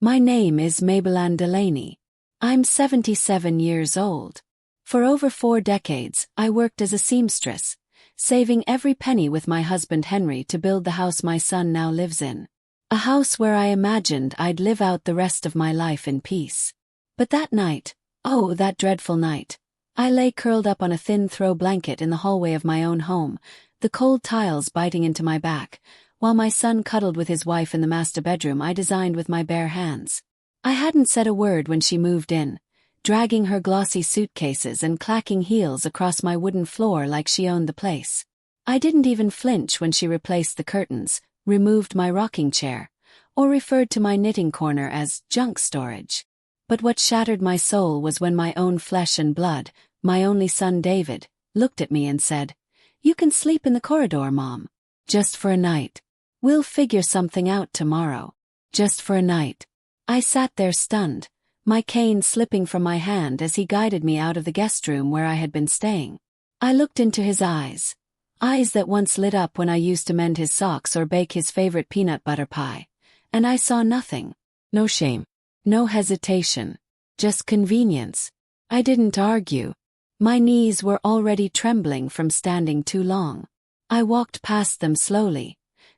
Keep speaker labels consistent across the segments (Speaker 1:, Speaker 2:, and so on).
Speaker 1: My name is Maybelline Delaney. I'm 77 years old. For over 4 decades, I worked as a seamstress, saving every penny with my husband Henry to build the house my son now lives in. A house where I imagined I'd live out the rest of my life in peace. But that night, oh, that dreadful night, I lay curled up on a thin throw blanket in the hallway of my own home, the cold tiles biting into my back, while my son cuddled with his wife in the master bedroom I designed with my bare hands. I hadn't said a word when she moved in, dragging her glossy suitcases and clacking heels across my wooden floor like she owned the place. I didn't even flinch when she replaced the curtains, removed my rocking chair, or referred to my knitting corner as junk storage. But what shattered my soul was when my own flesh and blood, my only son David, looked at me and said, "You can sleep in the corridor, Mom. Just for a night. We'll figure something out tomorrow. Just for a night." I sat there stunned, my cane slipping from my hand as he guided me out of the guest room where I had been staying. I looked into his eyes that once lit up when I used to mend his socks or bake his favorite peanut butter pie, and I saw nothing. No shame. No hesitation. Just convenience. I didn't argue. My knees were already trembling from standing too long. I walked past them slowly,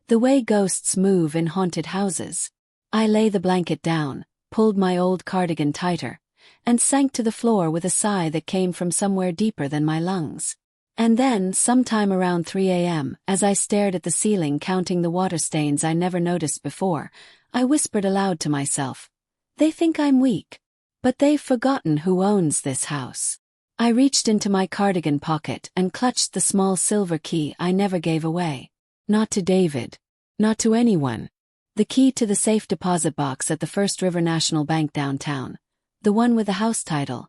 Speaker 1: the way ghosts move in haunted houses. I lay the blanket down, pulled my old cardigan tighter, and sank to the floor with a sigh that came from somewhere deeper than my lungs. And then, sometime around 3 a.m., as I stared at the ceiling counting the water stains I never noticed before, I whispered aloud to myself, "They think I'm weak. But they've forgotten who owns this house." I reached into my cardigan pocket and clutched the small silver key I never gave away. Not to David. Not to anyone. The key to the safe deposit box at the First River National Bank downtown. The one with the house title.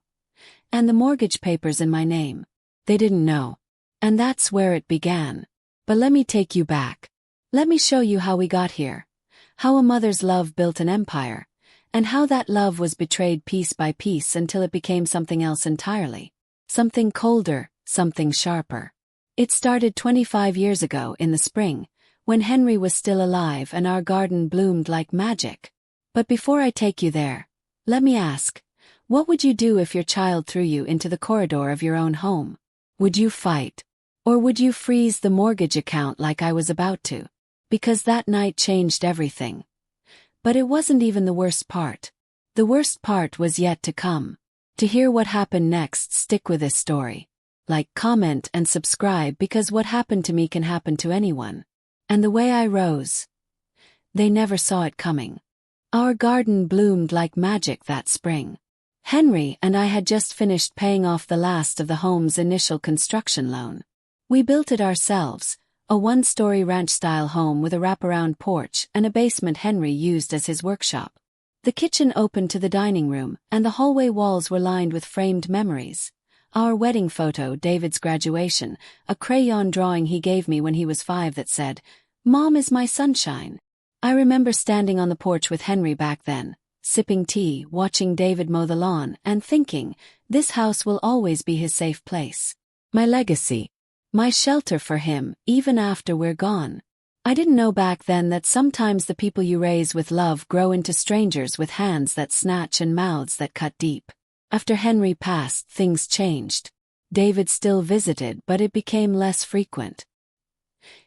Speaker 1: And the mortgage papers in my name. They didn't know. And that's where it began. But let me take you back. Let me show you how we got here. How a mother's love built an empire. And how that love was betrayed piece by piece until it became something else entirely. Something colder, something sharper. It started 25 years ago in the spring, when Henry was still alive and our garden bloomed like magic. But before I take you there, let me ask, what would you do if your child threw you into the corridor of your own home? Would you fight? Or would you freeze the mortgage account like I was about to? Because that night changed everything. But it wasn't even the worst part. The worst part was yet to come. To hear what happened next, stick with this story. Like, comment, and subscribe because what happened to me can happen to anyone. And the way I rose. They never saw it coming. Our garden bloomed like magic that spring. Henry and I had just finished paying off the last of the home's initial construction loan. We built it ourselves, a 1-story ranch-style home with a wraparound porch and a basement Henry used as his workshop. The kitchen opened to the dining room, and the hallway walls were lined with framed memories. Our wedding photo, David's graduation, a crayon drawing he gave me when he was 5 that said, "Mom is my sunshine." I remember standing on the porch with Henry back then, sipping tea, watching David mow the lawn, and thinking, this house will always be his safe place. My legacy. My shelter for him, even after we're gone. I didn't know back then that sometimes the people you raise with love grow into strangers with hands that snatch and mouths that cut deep. After Henry passed, things changed. David still visited, but it became less frequent.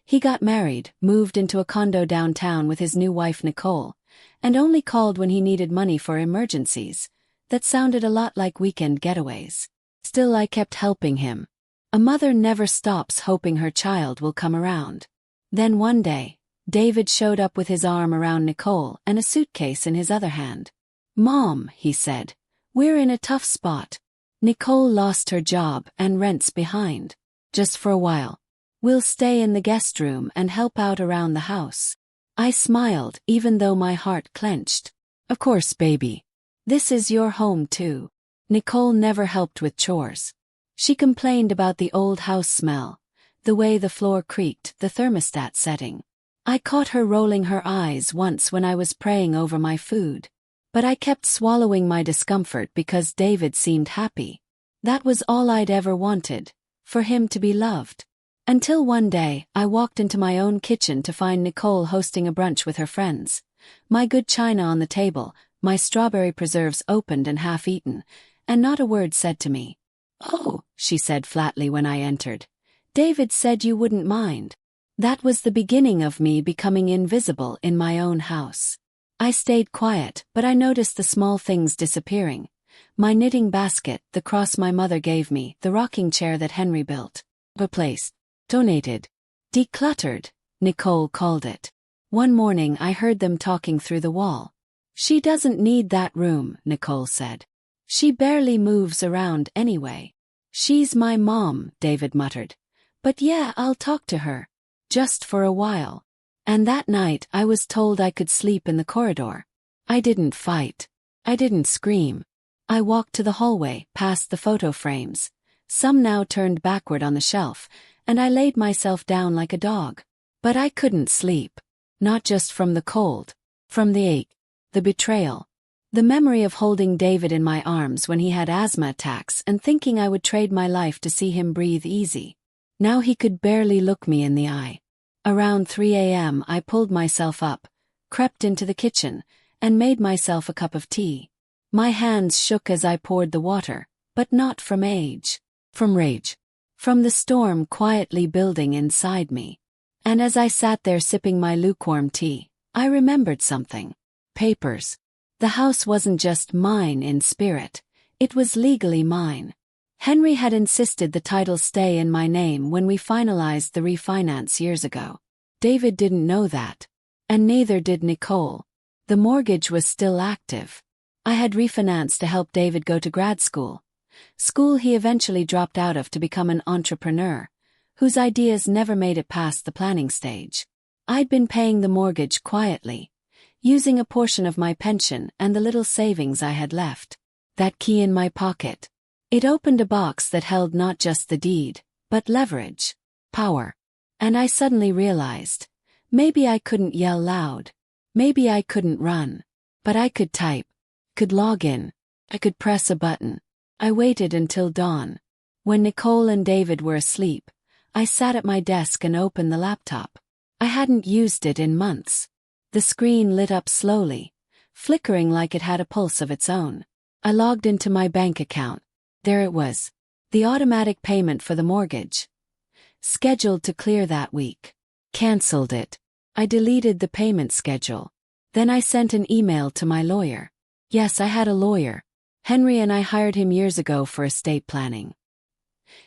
Speaker 1: He got married, moved into a condo downtown with his new wife Nicole, and only called when he needed money for emergencies. That sounded a lot like weekend getaways. Still, I kept helping him. A mother never stops hoping her child will come around. Then one day, David showed up with his arm around Nicole and a suitcase in his other hand. "Mom," he said, "we're in a tough spot. Nicole lost her job and rent's behind. Just for a while. We'll stay in the guest room and help out around the house." I smiled, even though my heart clenched. "Of course, baby. This is your home too." Nicole never helped with chores. She complained about the old house smell, the way the floor creaked, the thermostat setting. I caught her rolling her eyes once when I was praying over my food. But I kept swallowing my discomfort because David seemed happy. That was all I'd ever wanted, for him to be loved. Until one day, I walked into my own kitchen to find Nicole hosting a brunch with her friends. My good china on the table, my strawberry preserves opened and half eaten, and not a word said to me. "Oh," she said flatly when I entered. "David said you wouldn't mind." That was the beginning of me becoming invisible in my own house. I stayed quiet, but I noticed the small things disappearing. My knitting basket, the cross my mother gave me, the rocking chair that Henry built. Replaced. Donated. Decluttered, Nicole called it. One morning I heard them talking through the wall. "She doesn't need that room," Nicole said. "She barely moves around anyway." "She's my mom," David muttered. "But yeah, I'll talk to her. Just for a while." And that night I was told I could sleep in the corridor. I didn't fight. I didn't scream. I walked to the hallway, past the photo frames. Some now turned backward on the shelf, and I laid myself down like a dog. But I couldn't sleep. Not just from the cold. From the ache. The betrayal. The memory of holding David in my arms when he had asthma attacks and thinking I would trade my life to see him breathe easy. Now he could barely look me in the eye. Around 3 a.m. I pulled myself up, crept into the kitchen, and made myself a cup of tea. My hands shook as I poured the water, but not from age. From rage. From the storm quietly building inside me. And as I sat there sipping my lukewarm tea, I remembered something. Papers. The house wasn't just mine in spirit, it was legally mine. Henry had insisted the title stay in my name when we finalized the refinance years ago. David didn't know that. And neither did Nicole. The mortgage was still active. I had refinanced to help David go to grad school. School he eventually dropped out of to become an entrepreneur, whose ideas never made it past the planning stage. I'd been paying the mortgage quietly, using a portion of my pension and the little savings I had left. That key in my pocket. It opened a box that held not just the deed, but leverage, power. And I suddenly realized, maybe I couldn't yell loud, maybe I couldn't run, but I could type, could log in, I could press a button. I waited until dawn. When Nicole and David were asleep, I sat at my desk and opened the laptop. I hadn't used it in months. The screen lit up slowly, flickering like it had a pulse of its own. I logged into my bank account. There it was. The automatic payment for the mortgage. Scheduled to clear that week. Cancelled it. I deleted the payment schedule. Then I sent an email to my lawyer. Yes, I had a lawyer. Henry and I hired him years ago for estate planning.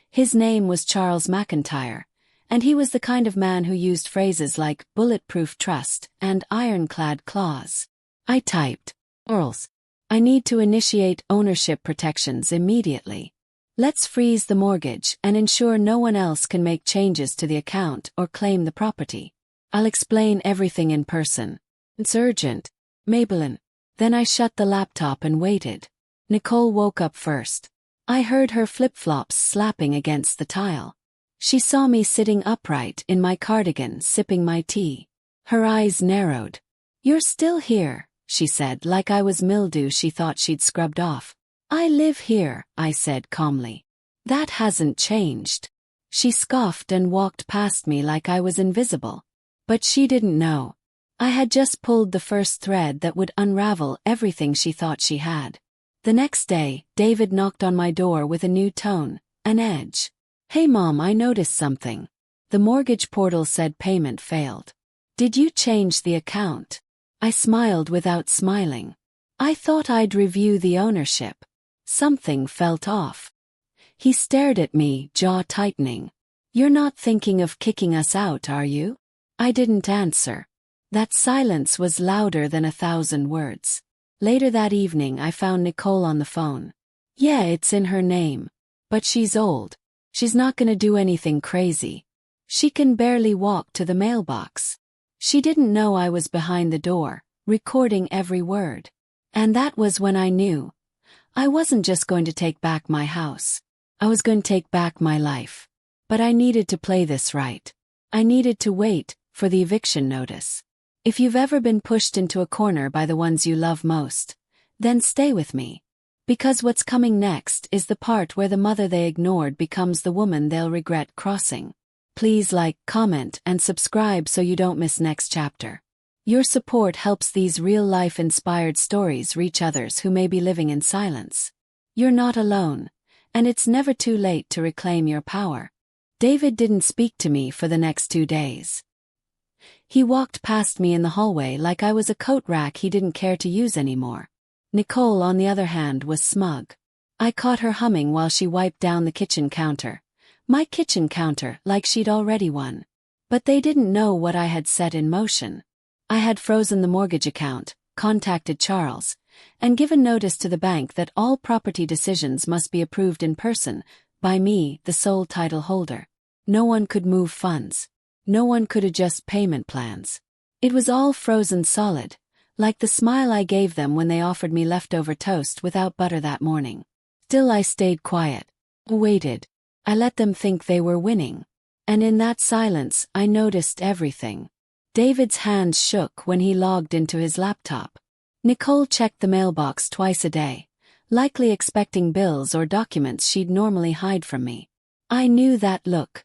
Speaker 1: His name was Charles McIntyre, and he was the kind of man who used phrases like bulletproof trust and ironclad clause. I typed, "Earls, I need to initiate ownership protections immediately. Let's freeze the mortgage and ensure no one else can make changes to the account or claim the property. I'll explain everything in person. It's urgent. Maybelline." Then I shut the laptop and waited. Nicole woke up first. I heard her flip-flops slapping against the tile. She saw me sitting upright in my cardigan sipping my tea. Her eyes narrowed. "You're still here," she said, like I was mildew she thought she'd scrubbed off. "I live here," I said calmly. "That hasn't changed." She scoffed and walked past me like I was invisible. But she didn't know. I had just pulled the first thread that would unravel everything she thought she had. The next day, David knocked on my door with a new tone, an edge. "Hey Mom, I noticed something. The mortgage portal said payment failed. Did you change the account?" I smiled without smiling. I thought I'd review the ownership. Something felt off. He stared at me, jaw tightening. "You're not thinking of kicking us out, are you?" I didn't answer. That silence was louder than 1,000 words. Later that evening I found Nicole on the phone. "Yeah, it's in her name. But she's old. She's not gonna do anything crazy. She can barely walk to the mailbox." She didn't know I was behind the door, recording every word. And that was when I knew. I wasn't just going to take back my house. I was going to take back my life. But I needed to play this right. I needed to wait for the eviction notice. If you've ever been pushed into a corner by the ones you love most, then stay with me. Because what's coming next is the part where the mother they ignored becomes the woman they'll regret crossing. Please like, comment, and subscribe so you don't miss next chapter. Your support helps these real-life inspired stories reach others who may be living in silence. You're not alone, and it's never too late to reclaim your power. David didn't speak to me for the next 2 days. He walked past me in the hallway like I was a coat rack he didn't care to use anymore. Nicole, on the other hand, was smug. I caught her humming while she wiped down the kitchen counter. My kitchen counter, like she'd already won. But they didn't know what I had set in motion. I had frozen the mortgage account, contacted Charles, and given notice to the bank that all property decisions must be approved in person, by me, the sole title holder. No one could move funds. No one could adjust payment plans. It was all frozen solid, like the smile I gave them when they offered me leftover toast without butter that morning. Still, I stayed quiet. Waited. I let them think they were winning. And in that silence, I noticed everything. David's hands shook when he logged into his laptop. Nicole checked the mailbox twice a day, likely expecting bills or documents she'd normally hide from me. I knew that look.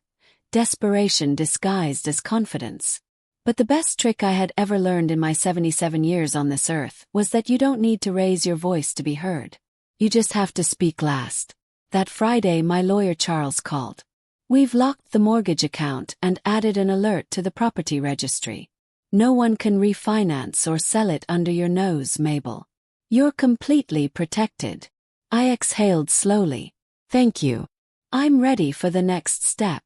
Speaker 1: Desperation disguised as confidence. But the best trick I had ever learned in my 77 years on this earth was that you don't need to raise your voice to be heard. You just have to speak last. That Friday, my lawyer Charles called. We've locked the mortgage account and added an alert to the property registry. No one can refinance or sell it under your nose, Mabel. You're completely protected. I exhaled slowly. Thank you. I'm ready for the next step.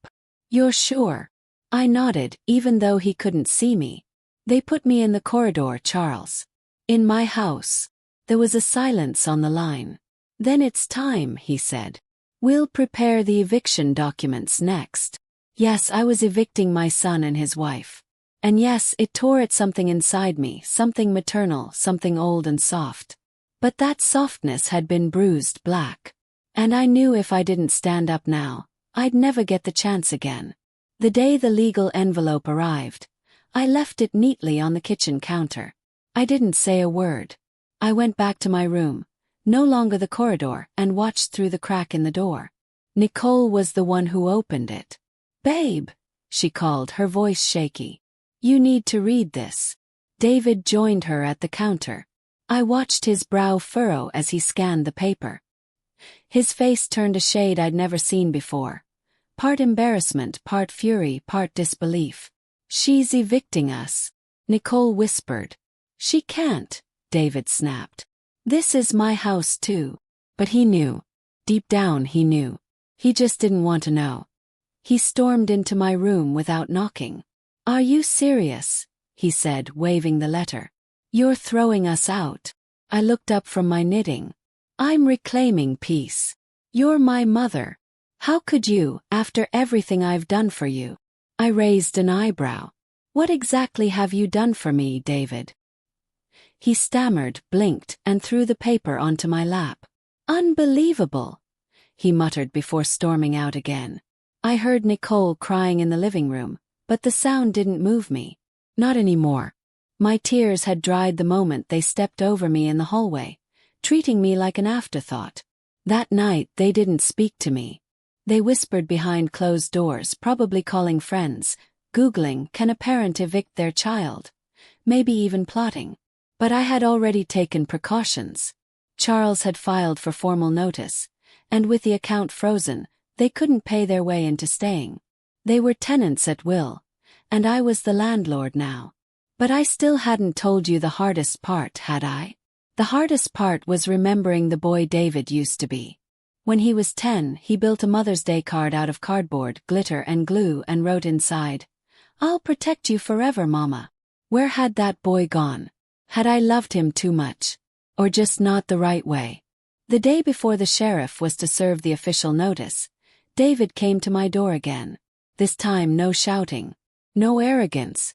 Speaker 1: You're sure? I nodded, even though he couldn't see me. They put me in the corridor, Charles. In my house. There was a silence on the line. Then it's time, he said. We'll prepare the eviction documents next. Yes, I was evicting my son and his wife. And yes, it tore at something inside me, something maternal, something old and soft. But that softness had been bruised black. And I knew if I didn't stand up now, I'd never get the chance again. The day the legal envelope arrived, I left it neatly on the kitchen counter. I didn't say a word. I went back to my room, no longer the corridor, and watched through the crack in the door. Nicole was the one who opened it. Babe, she called, her voice shaky. You need to read this. David joined her at the counter. I watched his brow furrow as he scanned the paper. His face turned a shade I'd never seen before. Part embarrassment, part fury, part disbelief. She's evicting us, Nicole whispered. She can't, David snapped. This is my house too. But he knew. Deep down he knew. He just didn't want to know. He stormed into my room without knocking. Are you serious? He said, waving the letter. You're throwing us out. I looked up from my knitting. I'm reclaiming peace. You're my mother. How could you, after everything I've done for you? I raised an eyebrow. What exactly have you done for me, David? He stammered, blinked, and threw the paper onto my lap. Unbelievable, he muttered before storming out again. I heard Nicole crying in the living room, but the sound didn't move me. Not anymore. My tears had dried the moment they stepped over me in the hallway, treating me like an afterthought. That night they didn't speak to me. They whispered behind closed doors, probably calling friends, Googling, can a parent evict their child? Maybe even plotting. But I had already taken precautions. Charles had filed for formal notice, and with the account frozen, they couldn't pay their way into staying. They were tenants at will, and I was the landlord now. But I still hadn't told you the hardest part, had I? The hardest part was remembering the boy David used to be. When he was 10, he built a Mother's Day card out of cardboard, glitter and glue and wrote inside, "I'll protect you forever, Mama." Where had that boy gone? Had I loved him too much? Or just not the right way? The day before the sheriff was to serve the official notice, David came to my door again. This time no shouting. No arrogance.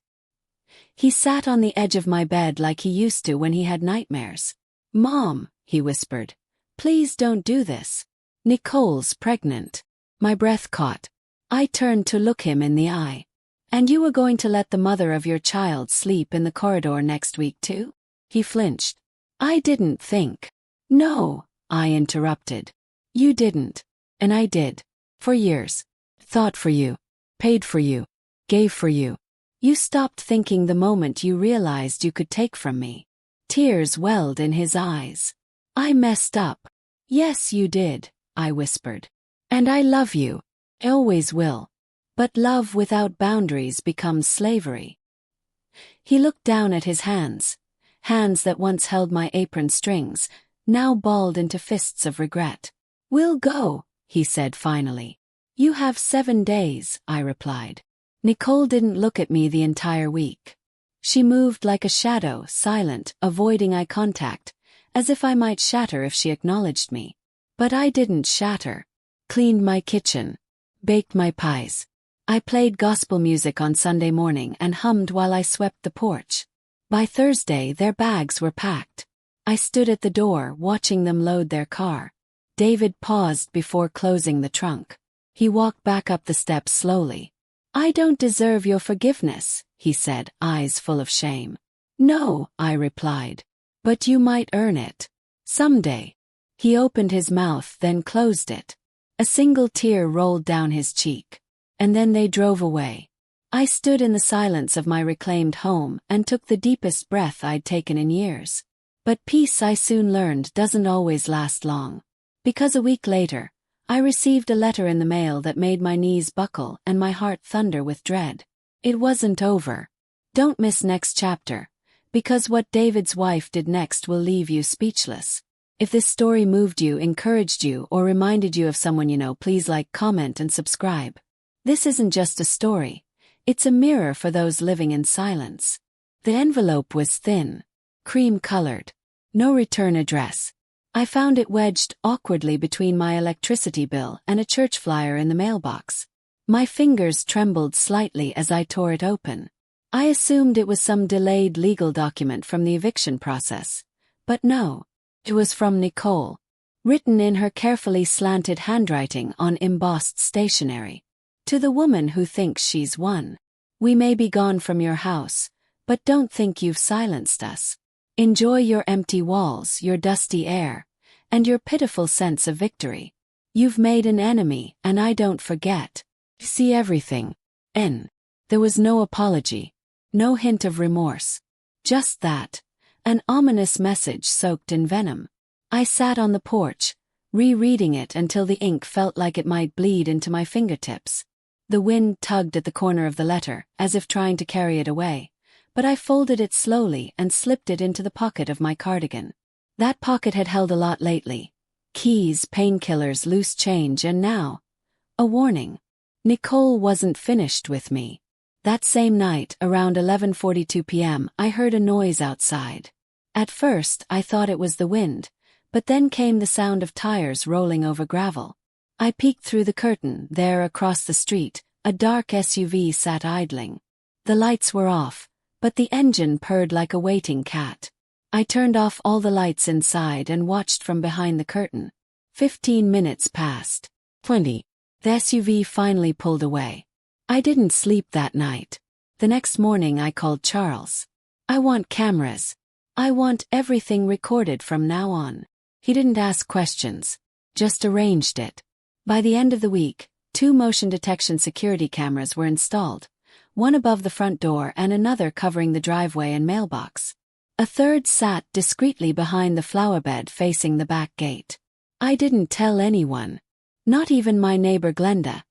Speaker 1: He sat on the edge of my bed like he used to when he had nightmares. "Mom," he whispered, "please don't do this. Nicole's pregnant." My breath caught. I turned to look him in the eye. "And you were going to let the mother of your child sleep in the corridor next week too?" He flinched. "I didn't think." "No," I interrupted. "You didn't. And I did. For years. Thought for you. Paid for you. Gave for you. You stopped thinking the moment you realized you could take from me. Tears welled in his eyes. I messed up. Yes, you did, I whispered. And I love you. I always will. But love without boundaries becomes slavery. He looked down at his hands that once held my apron strings, now balled into fists of regret. We'll go, he said finally. You have 7 days, I replied. Nicole didn't look at me the entire week. She moved like a shadow, silent, avoiding eye contact, as if I might shatter if she acknowledged me. But I didn't shatter. Cleaned my kitchen. Baked my pies. I played gospel music on Sunday morning and hummed while I swept the porch. By Thursday, their bags were packed. I stood at the door, watching them load their car. David paused before closing the trunk. He walked back up the steps slowly. I don't deserve your forgiveness, he said, eyes full of shame. No, I replied. But you might earn it. Someday. He opened his mouth, then closed it. A single tear rolled down his cheek. And then they drove away. I stood in the silence of my reclaimed home and took the deepest breath I'd taken in years. But peace, I soon learned, doesn't always last long. Because a week later, I received a letter in the mail that made my knees buckle and my heart thunder with dread. It wasn't over. Don't miss next chapter, because what David's wife did next will leave you speechless. If this story moved you, encouraged you, or reminded you of someone you know, please like, comment, and subscribe. This isn't just a story. It's a mirror for those living in silence. The envelope was thin, cream-colored. No return address. I found it wedged awkwardly between my electricity bill and a church flyer in the mailbox. My fingers trembled slightly as I tore it open. I assumed it was some delayed legal document from the eviction process. But no. It was from Nicole. Written in her carefully slanted handwriting on embossed stationery. To the woman who thinks she's won. We may be gone from your house, but don't think you've silenced us. Enjoy your empty walls, your dusty air, and your pitiful sense of victory. You've made an enemy, and I don't forget. See everything. N. There was no apology. No hint of remorse. Just that. An ominous message soaked in venom. I sat on the porch, rereading it until the ink felt like it might bleed into my fingertips. The wind tugged at the corner of the letter, as if trying to carry it away. But I folded it slowly and slipped it into the pocket of my cardigan. That pocket had held a lot lately. Keys, painkillers, loose change, and now, a warning. Nicole wasn't finished with me. That same night, around 11:42 p.m., I heard a noise outside. At first, I thought it was the wind, but then came the sound of tires rolling over gravel. I peeked through the curtain. There, across the street, a dark SUV sat idling. The lights were off, but the engine purred like a waiting cat. I turned off all the lights inside and watched from behind the curtain. 15 minutes passed. 20. The SUV finally pulled away. I didn't sleep that night. The next morning I called Charles. I want cameras. I want everything recorded from now on. He didn't ask questions. Just arranged it. By the end of the week, 2 motion detection security cameras were installed. One above the front door and another covering the driveway and mailbox. A third sat discreetly behind the flower bed facing the back gate. I didn't tell anyone. Not even my neighbor Glenda.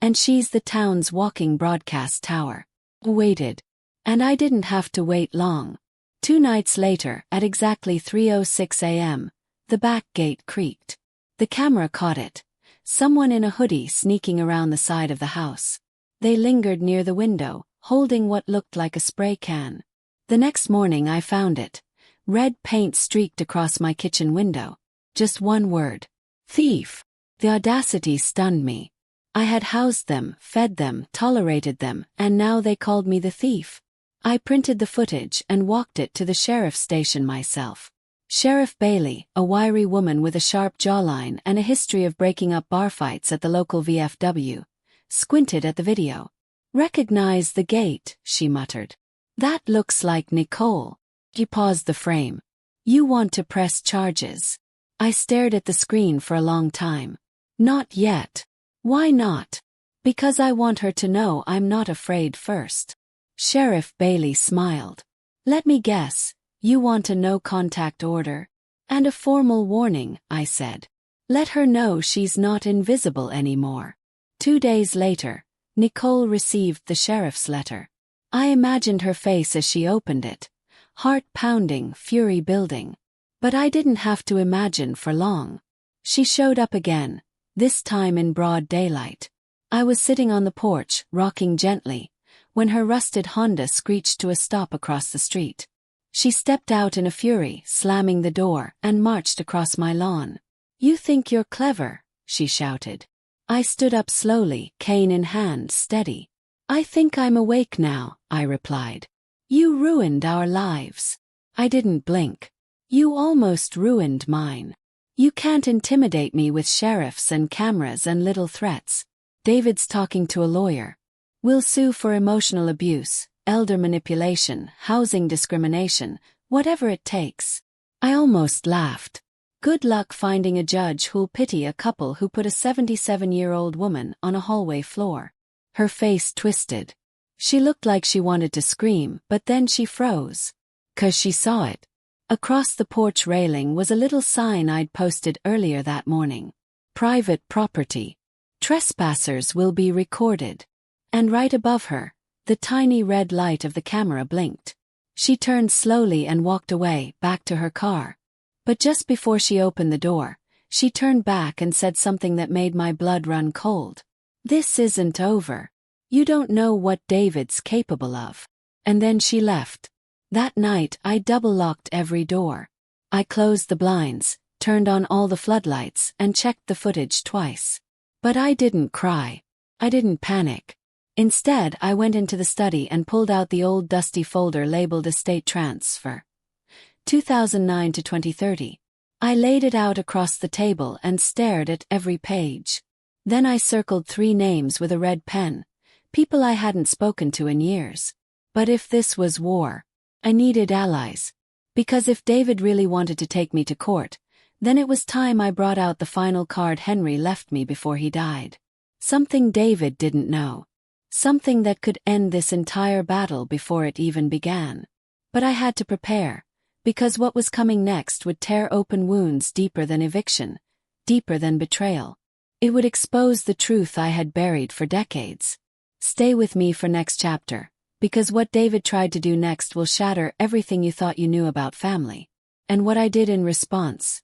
Speaker 1: And she's the town's walking broadcast tower. Waited. And I didn't have to wait long. 2 nights later, at exactly 3:06 a.m., the back gate creaked. The camera caught it. Someone in a hoodie sneaking around the side of the house. They lingered near the window, holding what looked like a spray can. The next morning I found it. Red paint streaked across my kitchen window. Just one word. Thief. The audacity stunned me. I had housed them, fed them, tolerated them, and now they called me the thief. I printed the footage and walked it to the sheriff's station myself. Sheriff Bailey, a wiry woman with a sharp jawline and a history of breaking up bar fights at the local VFW, squinted at the video. "Recognize the gate," she muttered. "That looks like Nicole." He paused the frame. "You want to press charges?" I stared at the screen for a long time. "Not yet." "Why not?" "Because I want her to know I'm not afraid first." Sheriff Bailey smiled. Let me guess, you want a no-contact order? And a formal warning, I said. Let her know she's not invisible anymore. 2 days later, Nicole received the sheriff's letter. I imagined her face as she opened it. Heart pounding, fury building. But I didn't have to imagine for long. She showed up again, this time in broad daylight. I was sitting on the porch, rocking gently, when her rusted Honda screeched to a stop across the street. She stepped out in a fury, slamming the door, and marched across my lawn. You think you're clever, she shouted. I stood up slowly, cane in hand, steady. I think I'm awake now, I replied. You ruined our lives. I didn't blink. You almost ruined mine. You can't intimidate me with sheriffs and cameras and little threats. David's talking to a lawyer. We'll sue for emotional abuse, elder manipulation, housing discrimination, whatever it takes. I almost laughed. Good luck finding a judge who'll pity a couple who put a 77-year-old woman on a hallway floor. Her face twisted. She looked like she wanted to scream, but then she froze. 'Cause she saw it. Across the porch railing was a little sign I'd posted earlier that morning. Private property. Trespassers will be recorded. And right above her, the tiny red light of the camera blinked. She turned slowly and walked away, back to her car. But just before she opened the door, she turned back and said something that made my blood run cold. This isn't over. You don't know what David's capable of. And then she left. That night I double-locked every door. I closed the blinds, turned on all the floodlights, and checked the footage twice. But I didn't cry. I didn't panic. Instead, I went into the study and pulled out the old dusty folder labeled Estate Transfer. 2009 to 2030. I laid it out across the table and stared at every page. Then I circled 3 names with a red pen, people I hadn't spoken to in years. But if this was war, I needed allies. Because if David really wanted to take me to court, then it was time I brought out the final card Henry left me before he died. Something David didn't know. Something that could end this entire battle before it even began. But I had to prepare, because what was coming next would tear open wounds deeper than eviction, deeper than betrayal. It would expose the truth I had buried for decades. Stay with me for next chapter, because what David tried to do next will shatter everything you thought you knew about family. And what I did in response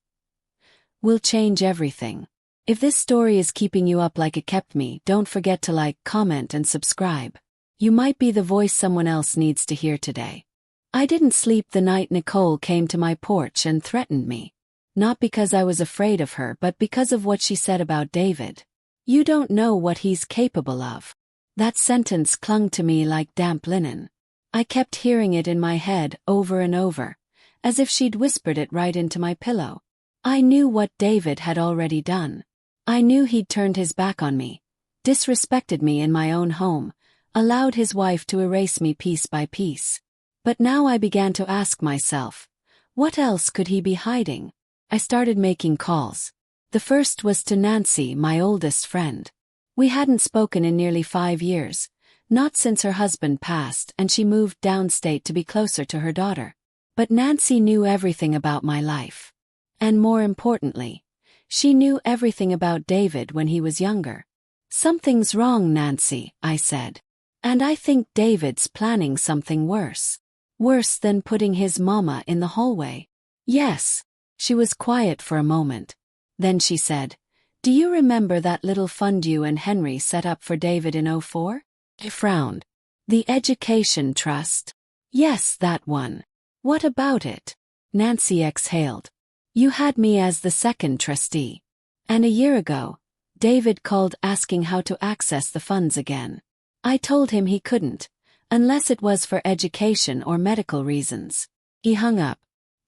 Speaker 1: will change everything. If this story is keeping you up like it kept me, don't forget to like, comment, and subscribe. You might be the voice someone else needs to hear today. I didn't sleep the night Nicole came to my porch and threatened me. Not because I was afraid of her, but because of what she said about David. You don't know what he's capable of. That sentence clung to me like damp linen. I kept hearing it in my head over and over, as if she'd whispered it right into my pillow. I knew what David had already done. I knew he'd turned his back on me, disrespected me in my own home, allowed his wife to erase me piece by piece. But now I began to ask myself, what else could he be hiding? I started making calls. The first was to Nancy, my oldest friend. We hadn't spoken in nearly 5 years, not since her husband passed and she moved downstate to be closer to her daughter. But Nancy knew everything about my life. And more importantly, she knew everything about David when he was younger. Something's wrong, Nancy, I said. And I think David's planning something worse. Worse than putting his mama in the hallway. Yes. She was quiet for a moment. Then she said, do you remember that little fund you and Henry set up for David in '04? I frowned. The Education Trust? Yes, that one. What about it? Nancy exhaled. You had me as the second trustee. And a year ago, David called asking how to access the funds again. I told him he couldn't, unless it was for education or medical reasons. He hung up.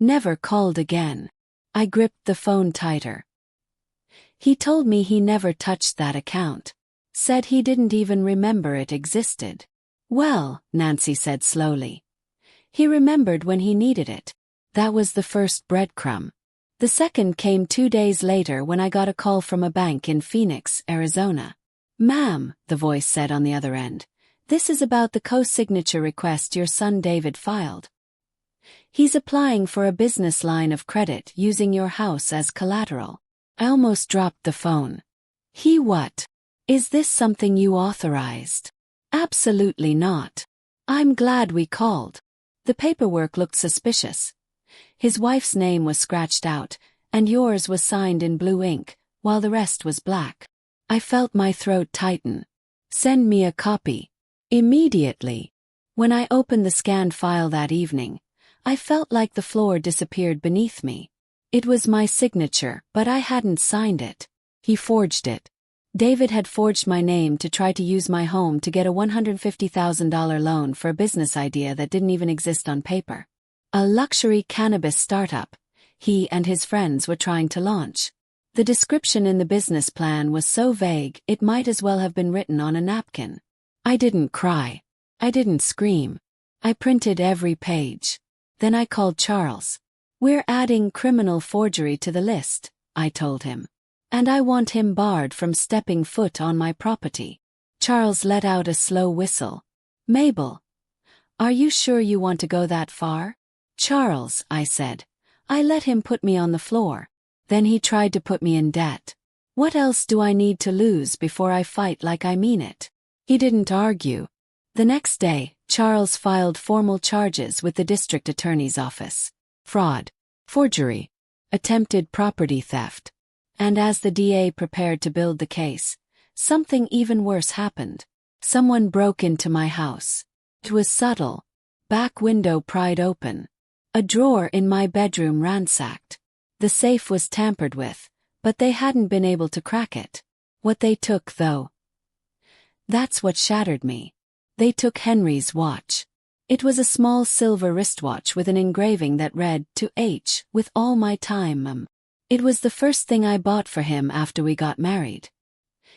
Speaker 1: Never called again. I gripped the phone tighter. He told me he never touched that account. Said he didn't even remember it existed. Well, Nancy said slowly. He remembered when he needed it. That was the first breadcrumb. The second came 2 days later when I got a call from a bank in Phoenix, Arizona. Ma'am, the voice said on the other end, This is about the co-signature request your son David filed. He's applying for a business line of credit using your house as collateral. I almost dropped the phone. He what? Is this something you authorized? Absolutely not. I'm glad we called. The paperwork looked suspicious. His wife's name was scratched out, and yours was signed in blue ink, while the rest was black. I felt my throat tighten. Send me a copy. Immediately. When I opened the scanned file that evening, I felt like the floor disappeared beneath me. It was my signature, but I hadn't signed it. He forged it. David had forged my name to try to use my home to get a $150,000 loan for a business idea that didn't even exist on paper. A luxury cannabis startup he and his friends were trying to launch. The description in the business plan was so vague it might as well have been written on a napkin. I didn't cry. I didn't scream. I printed every page. Then I called Charles. We're adding criminal forgery to the list, I told him. And I want him barred from stepping foot on my property. Charles let out a slow whistle. Mabel, are you sure you want to go that far? Charles, I said. I let him put me on the floor. Then he tried to put me in debt. What else do I need to lose before I fight like I mean it? He didn't argue. The next day, Charles filed formal charges with the district attorney's office. Fraud, forgery, attempted property theft. And as the DA prepared to build the case, something even worse happened. Someone broke into my house. It was subtle. Back window pried open. A drawer in my bedroom ransacked. The safe was tampered with, but they hadn't been able to crack it. What they took, though, that's what shattered me. They took Henry's watch. It was a small silver wristwatch with an engraving that read, "To H, with all my time, It was the first thing I bought for him after we got married.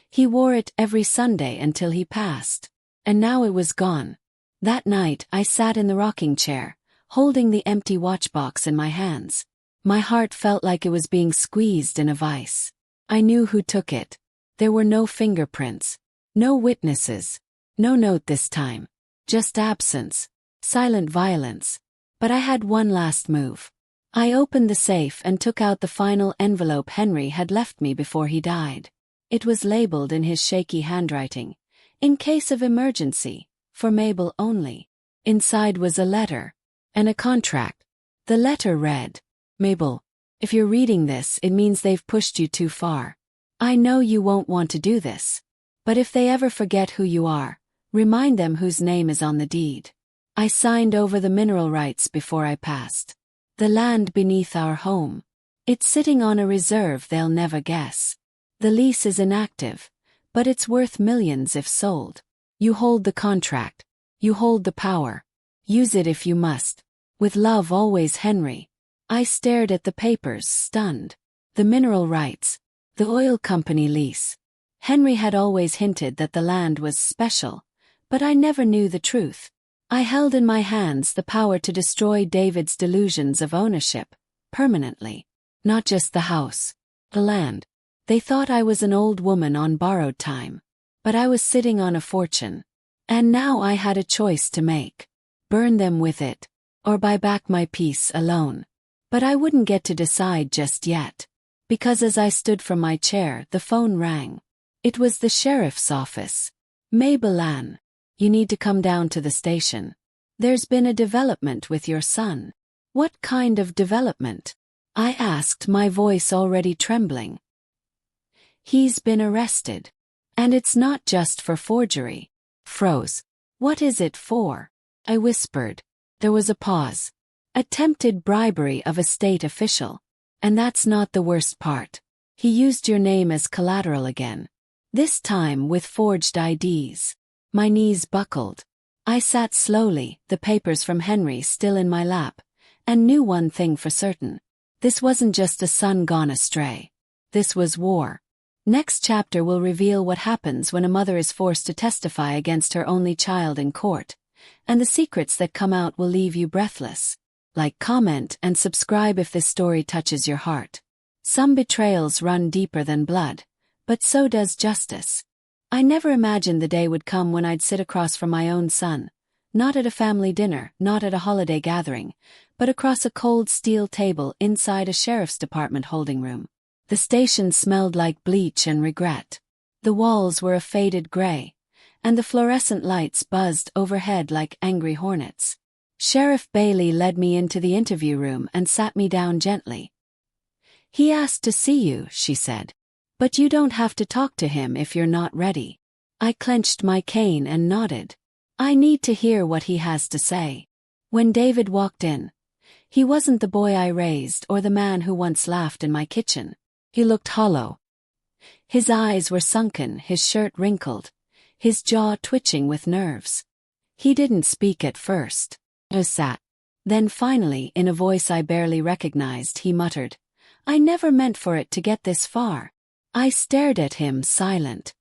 Speaker 1: He wore it every Sunday until he passed. And now it was gone. That night I sat in the rocking chair, holding the empty watchbox in my hands. My heart felt like it was being squeezed in a vice. I knew who took it. There were no fingerprints. No witnesses. No note this time. Just absence. Silent violence. But I had one last move. I opened the safe and took out the final envelope Henry had left me before he died. It was labeled in his shaky handwriting, "In case of emergency, for Mabel only." Inside was a letter. And a contract. The letter read, "Mabel, if you're reading this, it means they've pushed you too far. I know you won't want to do this. But if they ever forget who you are, remind them whose name is on the deed. I signed over the mineral rights before I passed. The land beneath our home. It's sitting on a reserve they'll never guess. The lease is inactive, but it's worth millions if sold. You hold the contract. You hold the power. Use it if you must. With love always, Henry." I stared at the papers, stunned. The mineral rights. The oil company lease. Henry had always hinted that the land was special, but I never knew the truth. I held in my hands the power to destroy David's delusions of ownership, permanently. Not just the house. The land. They thought I was an old woman on borrowed time. But I was sitting on a fortune. And now I had a choice to make. Burn them with it, or buy back my peace alone. But I wouldn't get to decide just yet. Because as I stood from my chair, the phone rang. It was the sheriff's office. "Mabel Ann, you need to come down to the station. There's been a development with your son." "What kind of development?" I asked, my voice already trembling. "He's been arrested. And it's not just for forgery." Froze. "What is it for?" I whispered. There was a pause. "Attempted bribery of a state official. And that's not the worst part. He used your name as collateral again. This time with forged IDs. My knees buckled. I sat slowly, the papers from Henry still in my lap, and knew one thing for certain. This wasn't just a son gone astray. This was war. Next chapter will reveal what happens when a mother is forced to testify against her only child in court, and the secrets that come out will leave you breathless. Like, comment, and subscribe if this story touches your heart. Some betrayals run deeper than blood, but so does justice. I never imagined the day would come when I'd sit across from my own son, not at a family dinner, not at a holiday gathering, but across a cold steel table inside a sheriff's department holding room. The station smelled like bleach and regret. The walls were a faded gray, and the fluorescent lights buzzed overhead like angry hornets. Sheriff Bailey led me into the interview room and sat me down gently. "He asked to see you," she said. "But you don't have to talk to him if you're not ready." I clenched my cane and nodded. I need to hear what he has to say. When David walked in, he wasn't the boy I raised or the man who once laughed in my kitchen. He looked hollow. His eyes were sunken, his shirt wrinkled, his jaw twitching with nerves. He didn't speak at first. I sat. Then finally, in a voice I barely recognized, he muttered, "I never meant for it to get this far." I stared at him, silent.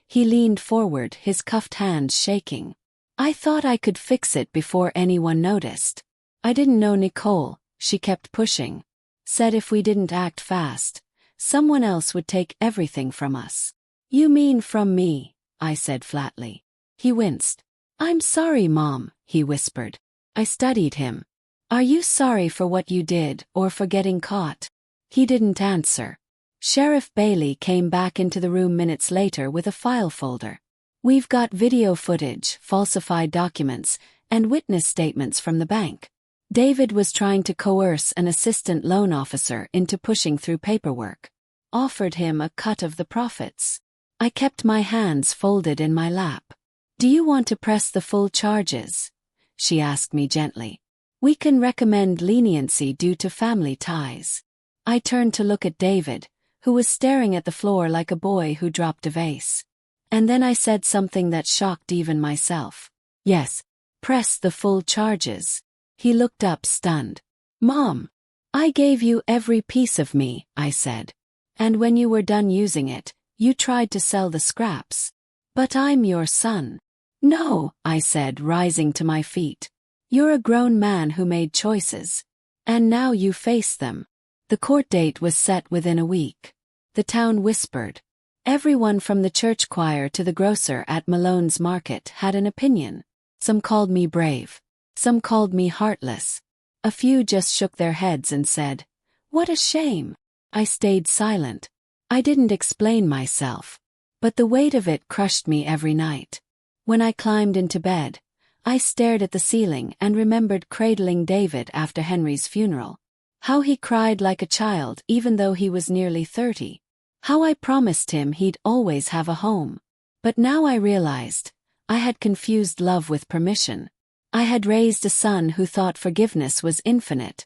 Speaker 1: He leaned forward, his cuffed hands shaking. "I thought I could fix it before anyone noticed. I didn't know Nicole," she kept pushing. "Said if we didn't act fast, someone else would take everything from us." "You mean from me?" I said flatly. He winced. "I'm sorry, Mom," he whispered. I studied him. "Are you sorry for what you did, or for getting caught?" He didn't answer. Sheriff Bailey came back into the room minutes later with a file folder. "We've got video footage, falsified documents, and witness statements from the bank." David was trying to coerce an assistant loan officer into pushing through paperwork. Offered him a cut of the profits. I kept my hands folded in my lap. "Do you want to press the full charges?" she asked me gently. "We can recommend leniency due to family ties." I turned to look at David, who was staring at the floor like a boy who dropped a vase. And then I said something that shocked even myself. "Yes, press the full charges." He looked up stunned. "Mom, I gave you every piece of me," I said. "And when you were done using it, you tried to sell the scraps. But I'm your son." "No," I said, rising to my feet. "You're a grown man who made choices. And now you face them." The court date was set within a week. The town whispered. Everyone from the church choir to the grocer at Malone's market had an opinion. Some called me brave. Some called me heartless. A few just shook their heads and said, "What a shame." I stayed silent. I didn't explain myself. But the weight of it crushed me every night. When I climbed into bed, I stared at the ceiling and remembered cradling David after Henry's funeral. How he cried like a child even though he was nearly 30. How I promised him he'd always have a home. But now I realized, I had confused love with permission. I had raised a son who thought forgiveness was infinite,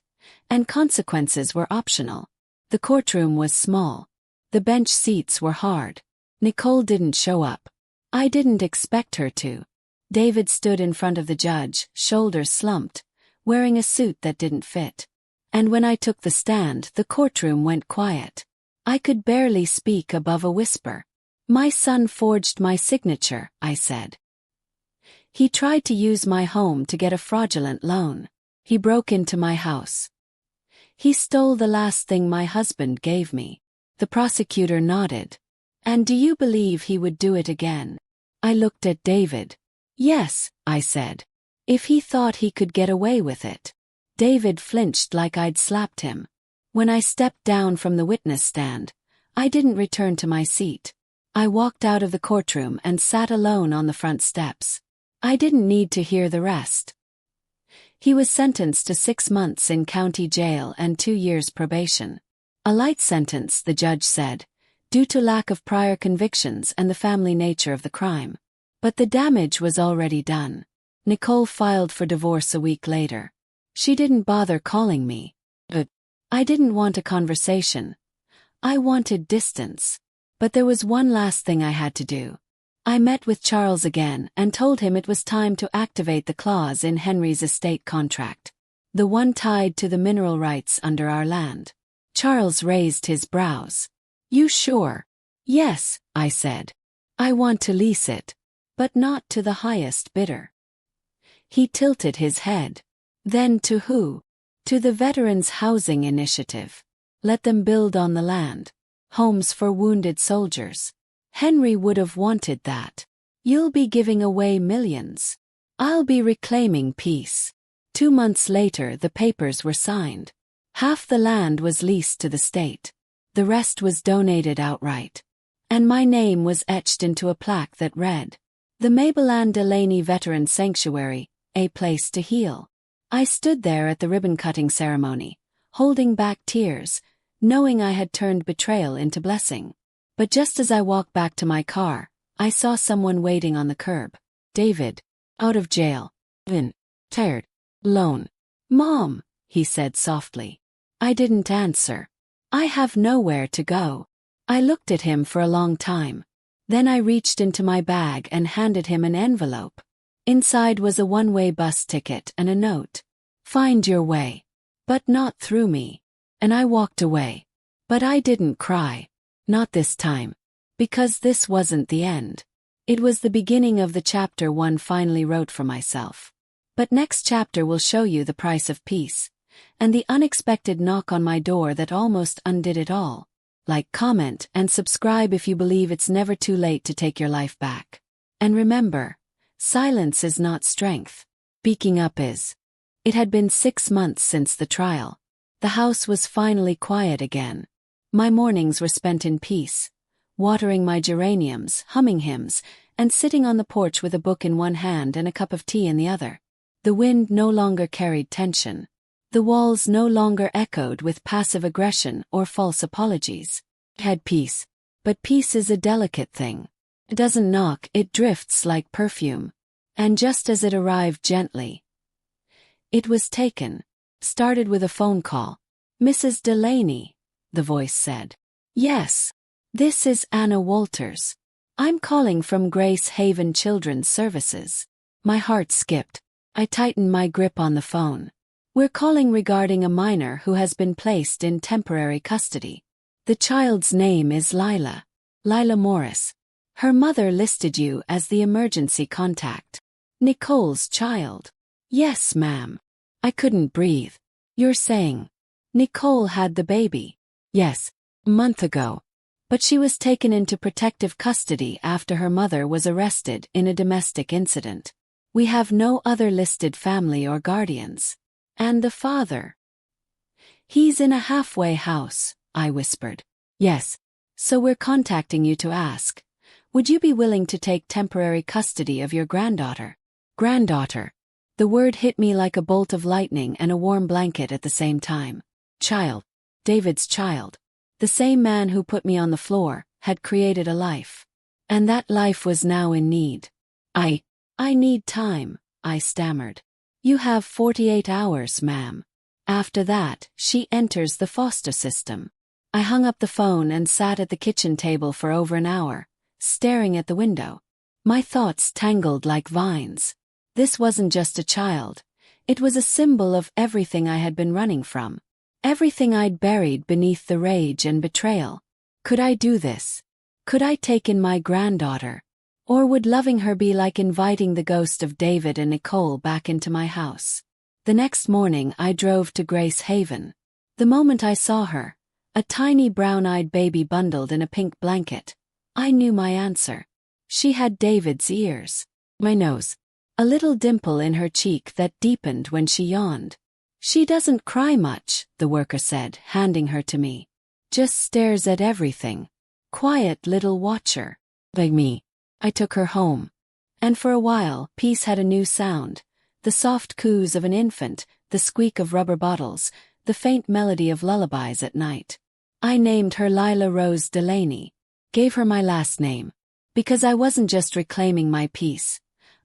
Speaker 1: and consequences were optional. The courtroom was small. The bench seats were hard. Nicole didn't show up. I didn't expect her to. David stood in front of the judge, shoulders slumped, wearing a suit that didn't fit. And when I took the stand, the courtroom went quiet. I could barely speak above a whisper. "My son forged my signature," I said. "He tried to use my home to get a fraudulent loan. He broke into my house. He stole the last thing my husband gave me." The prosecutor nodded. "And do you believe he would do it again?" I looked at David. "Yes," I said. "If he thought he could get away with it." David flinched like I'd slapped him. When I stepped down from the witness stand, I didn't return to my seat. I walked out of the courtroom and sat alone on the front steps. I didn't need to hear the rest. He was sentenced to 6 months in county jail and 2 years probation. A light sentence, the judge said, due to lack of prior convictions and the family nature of the crime. But the damage was already done. Nicole filed for divorce a week later. She didn't bother calling me. But I didn't want a conversation. I wanted distance. But there was one last thing I had to do. I met with Charles again and told him it was time to activate the clause in Henry's estate contract. The one tied to the mineral rights under our land. Charles raised his brows. "You sure?" "Yes," I said. "I want to lease it. But not to the highest bidder." He tilted his head. "Then to who?" "To the Veterans Housing Initiative. Let them build on the land. Homes for wounded soldiers." Henry would have wanted that. You'll be giving away millions. I'll be reclaiming peace. 2 months later, the papers were signed. Half the land was leased to the state. The rest was donated outright. And my name was etched into a plaque that read, "The Mabel Ann Delaney Veteran Sanctuary, a place to heal." I stood there at the ribbon-cutting ceremony, holding back tears, knowing I had turned betrayal into blessing. But just as I walked back to my car, I saw someone waiting on the curb. David. Out of jail. Tired. Alone. "Mom," he said softly. I didn't answer. I have nowhere to go. I looked at him for a long time. Then I reached into my bag and handed him an envelope. Inside was a one-way bus ticket and a note. "Find your way. But not through me." And I walked away. But I didn't cry. Not this time. Because this wasn't the end. It was the beginning of the chapter one finally wrote for myself. But next chapter will show you the price of peace, and the unexpected knock on my door that almost undid it all. Like, comment, and subscribe if you believe it's never too late to take your life back. And remember, silence is not strength. Speaking up is. It had been 6 months since the trial. The house was finally quiet again. My mornings were spent in peace, watering my geraniums, humming hymns, and sitting on the porch with a book in one hand and a cup of tea in the other. The wind no longer carried tension. The walls no longer echoed with passive aggression or false apologies. I had peace. But peace is a delicate thing. It doesn't knock, it drifts like perfume. And just as it arrived gently, it was taken. Started with a phone call. "Mrs. Delaney," the voice said. "Yes. This is Anna Walters. I'm calling from Grace Haven Children's Services." My heart skipped. I tightened my grip on the phone. "We're calling regarding a minor who has been placed in temporary custody. The child's name is Lila. Lila Morris. Her mother listed you as the emergency contact." "Nicole's child?" "Yes, ma'am." I couldn't breathe. "You're saying Nicole had the baby?" "Yes, a month ago. But she was taken into protective custody after her mother was arrested in a domestic incident. We have no other listed family or guardians." "And the father?" "He's in a halfway house," I whispered. "Yes. So we're contacting you to ask, would you be willing to take temporary custody of your granddaughter?" Granddaughter. The word hit me like a bolt of lightning and a warm blanket at the same time. Child. David's child. The same man who put me on the floor had created a life. And that life was now in need. I need time," I stammered. "You have 48 hours, ma'am. After that, she enters the foster system." I hung up the phone and sat at the kitchen table for over an hour, staring at the window. My thoughts tangled like vines. This wasn't just a child. It was a symbol of everything I had been running from. Everything I'd buried beneath the rage and betrayal. Could I do this? Could I take in my granddaughter? Or would loving her be like inviting the ghost of David and Nicole back into my house? The next morning I drove to Grace Haven. The moment I saw her, a tiny brown-eyed baby bundled in a pink blanket, I knew my answer. She had David's ears. My nose. A little dimple in her cheek that deepened when she yawned. "She doesn't cry much," the worker said, handing her to me. "Just stares at everything. Quiet little watcher." Like me. I took her home. And for a while, peace had a new sound. The soft coos of an infant, the squeak of rubber bottles, the faint melody of lullabies at night. I named her Lila Rose Delaney. Gave her my last name. Because I wasn't just reclaiming my peace.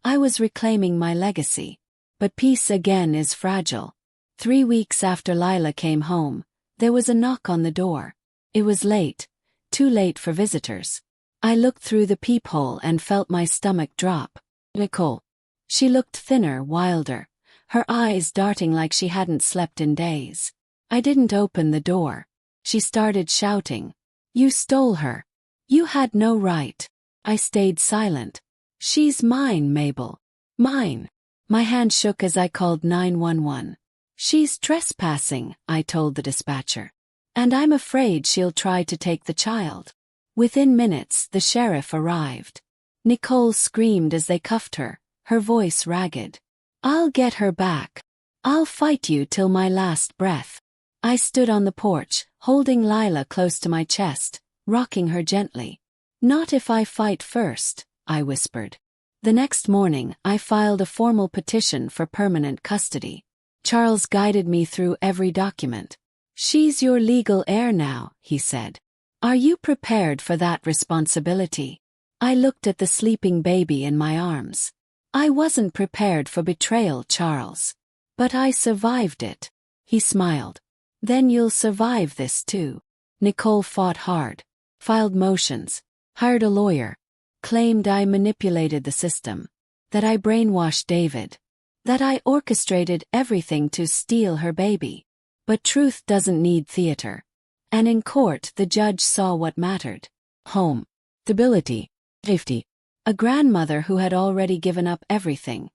Speaker 1: I was reclaiming my legacy. But peace again is fragile. 3 weeks after Lila came home, there was a knock on the door. It was late. Too late for visitors. I looked through the peephole and felt my stomach drop. Nicole. She looked thinner, wilder, her eyes darting like she hadn't slept in days. I didn't open the door. She started shouting. "You stole her. You had no right." I stayed silent. "She's mine, Mabel. Mine." My hand shook as I called 911. "She's trespassing," I told the dispatcher. "And I'm afraid she'll try to take the child." Within minutes, the sheriff arrived. Nicole screamed as they cuffed her, her voice ragged. "I'll get her back. I'll fight you till my last breath." I stood on the porch, holding Lila close to my chest, rocking her gently. "Not if I fight first," I whispered. The next morning, I filed a formal petition for permanent custody. Charles guided me through every document. "She's your legal heir now," he said. "Are you prepared for that responsibility?" I looked at the sleeping baby in my arms. "I wasn't prepared for betrayal, Charles. But I survived it." He smiled. "Then you'll survive this too." Nicole fought hard, filed motions, hired a lawyer, claimed I manipulated the system, that I brainwashed David, that I orchestrated everything to steal her baby. But truth doesn't need theater. And in court, the judge saw what mattered. Home, stability, safety. A grandmother who had already given up everything,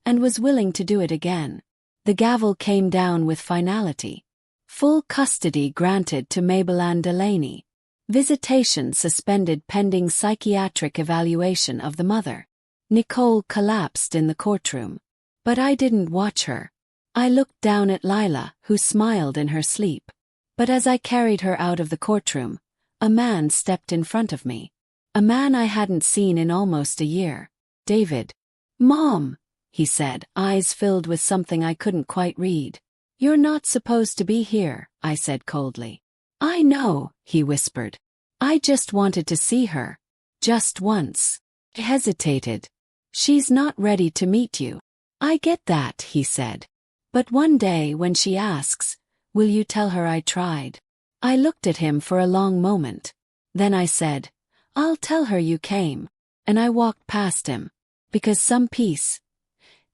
Speaker 1: and was willing to do it again. The gavel came down with finality. Full custody granted to Maybelline Delaney. Visitation suspended pending psychiatric evaluation of the mother. Nicole collapsed in the courtroom. But I didn't watch her. I looked down at Lila, who smiled in her sleep. But as I carried her out of the courtroom, a man stepped in front of me. A man I hadn't seen in almost a year. "David." "Mom," he said, eyes filled with something I couldn't quite read. "You're not supposed to be here," I said coldly. "I know," he whispered. "I just wanted to see her. Just once." I hesitated. "She's not ready to meet you." "I get that," he said. "But one day when she asks, will you tell her I tried?" I looked at him for a long moment. Then I said, "I'll tell her you came." And I walked past him. Because some peace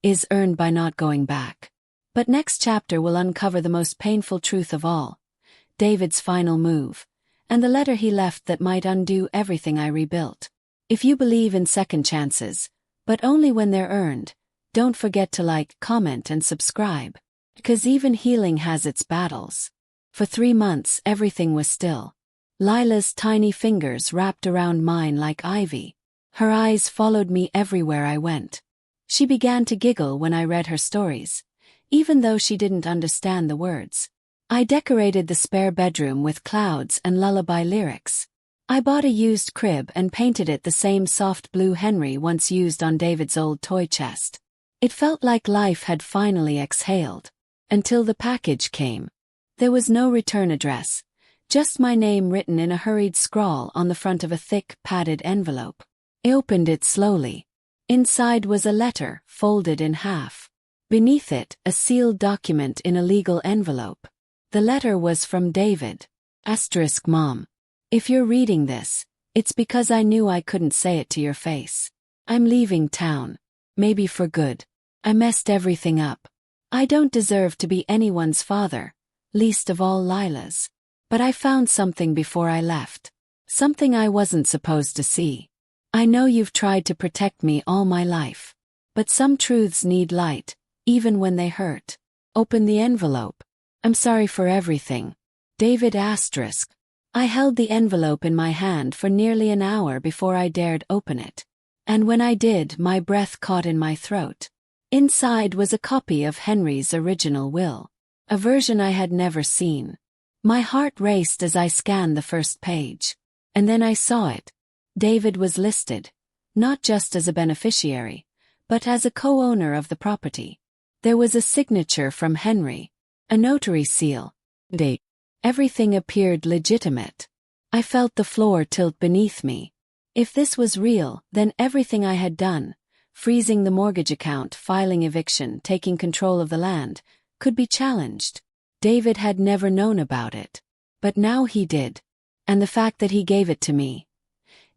Speaker 1: is earned by not going back. But next chapter will uncover the most painful truth of all. David's final move. And the letter he left that might undo everything I rebuilt. If you believe in second chances, but only when they're earned, don't forget to like, comment, and subscribe. Because even healing has its battles. For 3 months, everything was still. Lila's tiny fingers wrapped around mine like ivy. Her eyes followed me everywhere I went. She began to giggle when I read her stories, even though she didn't understand the words. I decorated the spare bedroom with clouds and lullaby lyrics. I bought a used crib and painted it the same soft blue Henry once used on David's old toy chest. It felt like life had finally exhaled. Until the package came. There was no return address, just my name written in a hurried scrawl on the front of a thick, padded envelope. I opened it slowly. Inside was a letter, folded in half. Beneath it, a sealed document in a legal envelope. The letter was from David. Mom. If you're reading this, it's because I knew I couldn't say it to your face. I'm leaving town. Maybe for good. I messed everything up. I don't deserve to be anyone's father, least of all Lila's. But I found something before I left. Something I wasn't supposed to see. I know you've tried to protect me all my life. But some truths need light, even when they hurt. Open the envelope. I'm sorry for everything. David *. I held the envelope in my hand for nearly an hour before I dared open it. And when I did, my breath caught in my throat. Inside was a copy of Henry's original will. A version I had never seen. My heart raced as I scanned the first page. And then I saw it. David was listed, not just as a beneficiary, but as a co-owner of the property. There was a signature from Henry, a notary seal, date. Everything appeared legitimate. I felt the floor tilt beneath me. If this was real, then everything I had done, freezing the mortgage account, filing eviction, taking control of the land, could be challenged. David had never known about it. But now he did. And the fact that he gave it to me,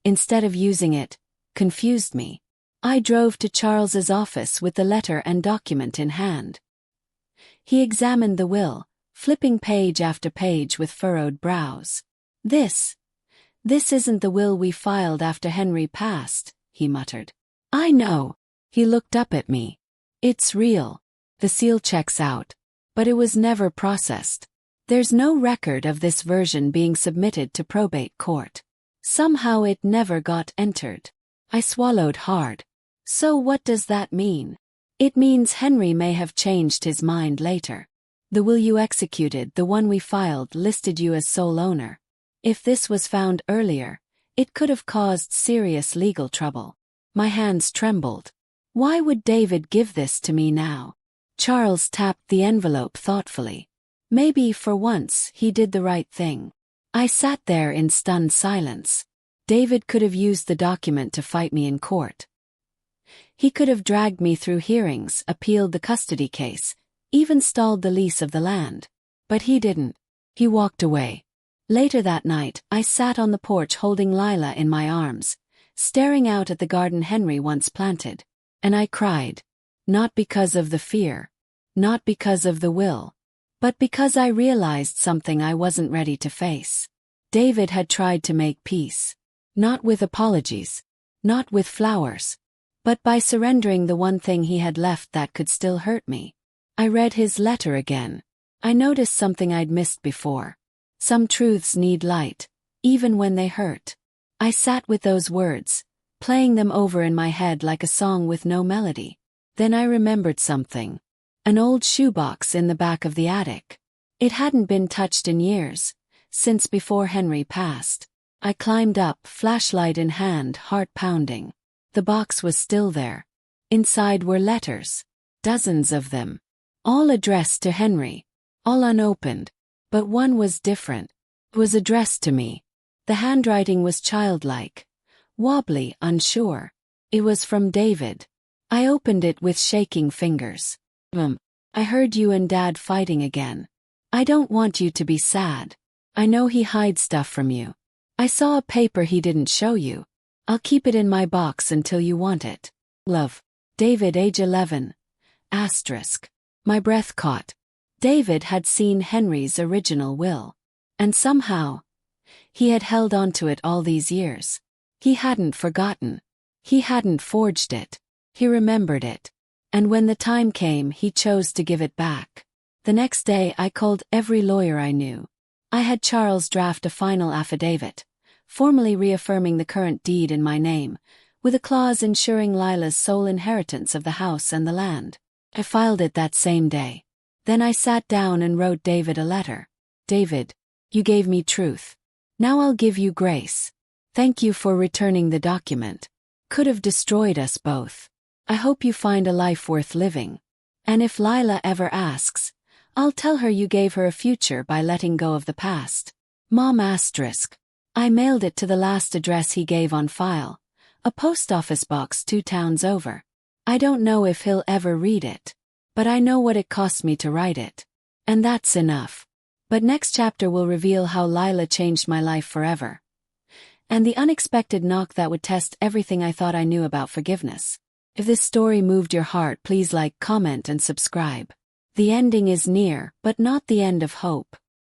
Speaker 1: instead of using it, confused me. I drove to Charles's office with the letter and document in hand. He examined the will, flipping page after page with furrowed brows. This isn't the will we filed after Henry passed," he muttered. "I know." He looked up at me. "It's real. The seal checks out. But it was never processed. There's no record of this version being submitted to probate court. Somehow it never got entered. I swallowed hard. So what does that mean? It means Henry may have changed his mind later. The will you executed, the one we filed, listed you as sole owner. If this was found earlier, it could have caused serious legal trouble. My hands trembled. Why would David give this to me now? Charles tapped the envelope thoughtfully. Maybe for once he did the right thing. I sat there in stunned silence. David could have used the document to fight me in court. He could have dragged me through hearings, appealed the custody case, even stalled the lease of the land. But he didn't. He walked away. Later that night, I sat on the porch holding Lila in my arms, staring out at the garden Henry once planted. And I cried. Not because of the fear. Not because of the will. But because I realized something I wasn't ready to face. David had tried to make peace. Not with apologies. Not with flowers. But by surrendering the one thing he had left that could still hurt me. I read his letter again. I noticed something I'd missed before. Some truths need light, even when they hurt. I sat with those words, playing them over in my head like a song with no melody. Then I remembered something. An old shoebox in the back of the attic. It hadn't been touched in years, since before Henry passed. I climbed up, flashlight in hand, heart pounding. The box was still there. Inside were letters. Dozens of them. All addressed to Henry. All unopened. But one was different. It was addressed to me. The handwriting was childlike. Wobbly, unsure. It was from David. I opened it with shaking fingers. I heard you and Dad fighting again. I don't want you to be sad. I know he hides stuff from you. I saw a paper he didn't show you. I'll keep it in my box until you want it. Love. David, age 11. Asterisk. My breath caught. David had seen Henry's original will. And somehow, he had held on to it all these years. He hadn't forgotten. He hadn't forged it. He remembered it. And when the time came, he chose to give it back. The next day I called every lawyer I knew. I had Charles draft a final affidavit, formally reaffirming the current deed in my name, with a clause ensuring Lila's sole inheritance of the house and the land. I filed it that same day. Then I sat down and wrote David a letter. David, you gave me truth. Now I'll give you grace. Thank you for returning the document. Could have destroyed us both. I hope you find a life worth living. And if Lila ever asks, I'll tell her you gave her a future by letting go of the past. Mom asterisk. I mailed it to the last address he gave on file, a post office box 2 towns over. I don't know if he'll ever read it, but I know what it cost me to write it. And that's enough. But next chapter will reveal how Lila changed my life forever. And the unexpected knock that would test everything I thought I knew about forgiveness. If this story moved your heart, please like, comment, and subscribe. The ending is near, but not the end of hope.